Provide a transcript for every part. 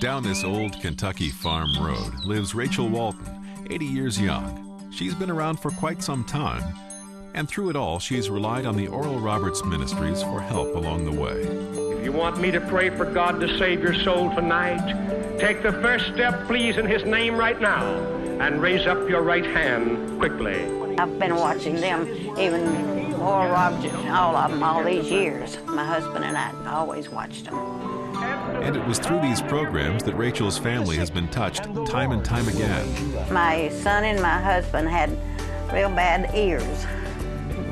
Down this old Kentucky farm road lives Rachel Walton, 80 years young. She's been around for quite some time, and through it all, she's relied on the Oral Roberts Ministries for help along the way. If you want me to pray for God to save your soul tonight, take the first step, please, in His name right now, and raise up your right hand quickly. I've been watching them, even Oral Roberts, all of them, all these years. My husband and I always watched them. And it was through these programs that Rachel's family has been touched time and time again. My son and my husband had real bad ears.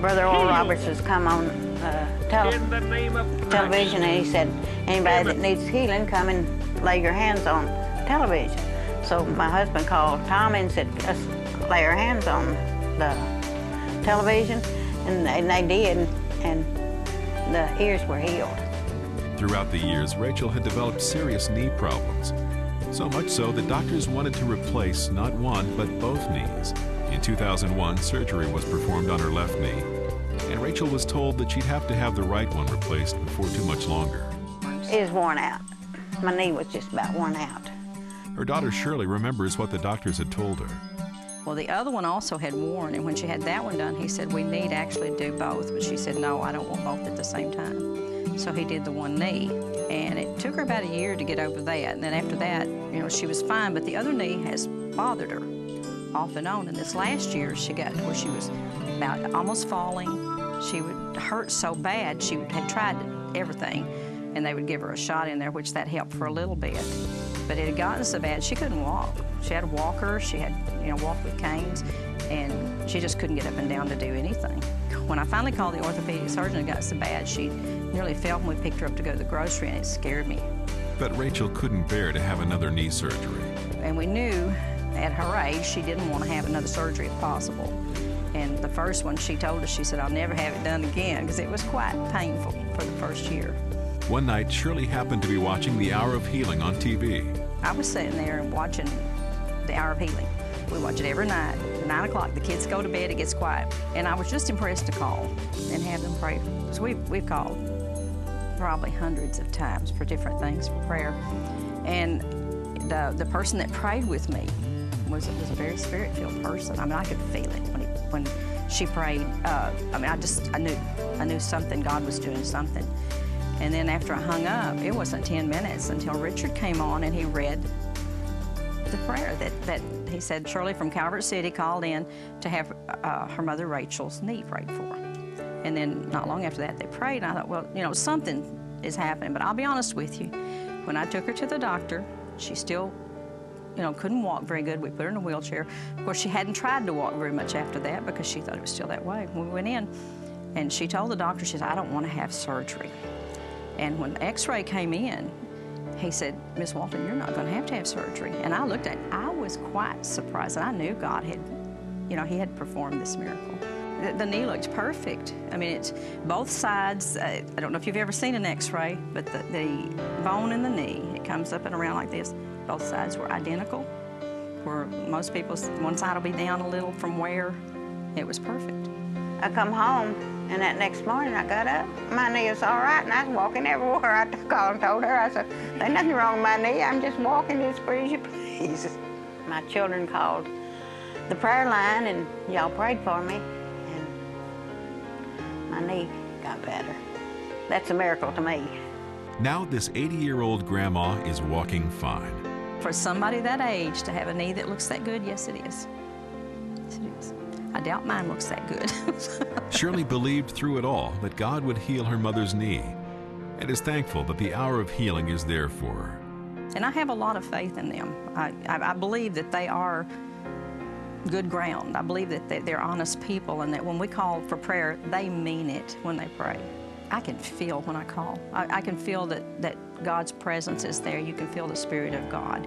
Brother Oral Roberts has come on television, and he said, anybody that needs healing, come and lay your hands on television. So my husband called Tommy and said, let's lay our hands on the television, and they did, and the ears were healed. Throughout the years, Rachel had developed serious knee problems, so much so that doctors wanted to replace not one, but both knees. In 2001, surgery was performed on her left knee, and Rachel was told that she'd have to have the right one replaced before too much longer. It was worn out. My knee was just about worn out. Her daughter Shirley remembers what the doctors had told her. Well, the other one also had worn, and when she had that one done, he said, we need actually do both. But she said, no, I don't want both at the same time. So he did the one knee, and it took her about a year to get over that. And then after that, you know, she was fine, but the other knee has bothered her off and on. And this last year, she got to where she was about almost falling. She would hurt so bad, she had tried everything, and they would give her a shot in there, which that helped for a little bit. But it had gotten so bad, she couldn't walk. She had a walker, she had, walked with canes, and she just couldn't get up and down to do anything. When I finally called the orthopedic surgeon, it got so bad, she nearly fell when we picked her up to go to the grocery, and it scared me. But Rachel couldn't bear to have another knee surgery. And we knew at her age, she didn't want to have another surgery if possible. And the first one, she told us, she said, I'll never have it done again, because it was quite painful for the first year. One night, Shirley happened to be watching The Hour of Healing on TV. I was sitting there and watching The Hour of Healing. We watch it every night. At 9 o'clock, the kids go to bed, it gets quiet. And I was just impressed to call and have them pray. So we've called probably hundreds of times for different things, for prayer. And the person that prayed with me was a very spirit-filled person. I mean, I could feel it when she prayed. I knew something, God was doing something. And then after I hung up, it wasn't 10 minutes until Richard came on and he read the prayer that he said Shirley from Calvert City called in to have her mother Rachel's knee prayed for. And then not long after that, they prayed, and I thought, well, something is happening. But I'll be honest with you, when I took her to the doctor, she still, couldn't walk very good. We put her in a wheelchair. Of course, she hadn't tried to walk very much after that because she thought it was still that way. When we went in, and she told the doctor, she said, I don't want to have surgery. And when the x-ray came in, he said, Miss Walton, you're not going to have surgery. And I looked at it, I was quite surprised. And I knew God had, He had performed this miracle. The knee looked perfect. I mean, it's both sides. I don't know if you've ever seen an x-ray, but the bone in the knee, it comes up and around like this. Both sides were identical, where most people's, one side will be down a little from where it was perfect. I come home, and that next morning I got up. My knee was all right, and I was walking everywhere. I called and told her, I said, there's nothing wrong with my knee. I'm just walking as free as you please. My children called the prayer line, and y'all prayed for me, and my knee got better. That's a miracle to me. Now this 80-year-old grandma is walking fine. For somebody that age to have a knee that looks that good, yes, it is. Yes, it is. I doubt mine looks that good. Shirley believed through it all that God would heal her mother's knee, and is thankful that the hour of healing is there for her. And I have a lot of faith in them. I believe that they are good ground. I believe that they're honest people, and that when we call for prayer, they mean it when they pray. I can feel when I call. I can feel that God's presence is there. You can feel the Spirit of God.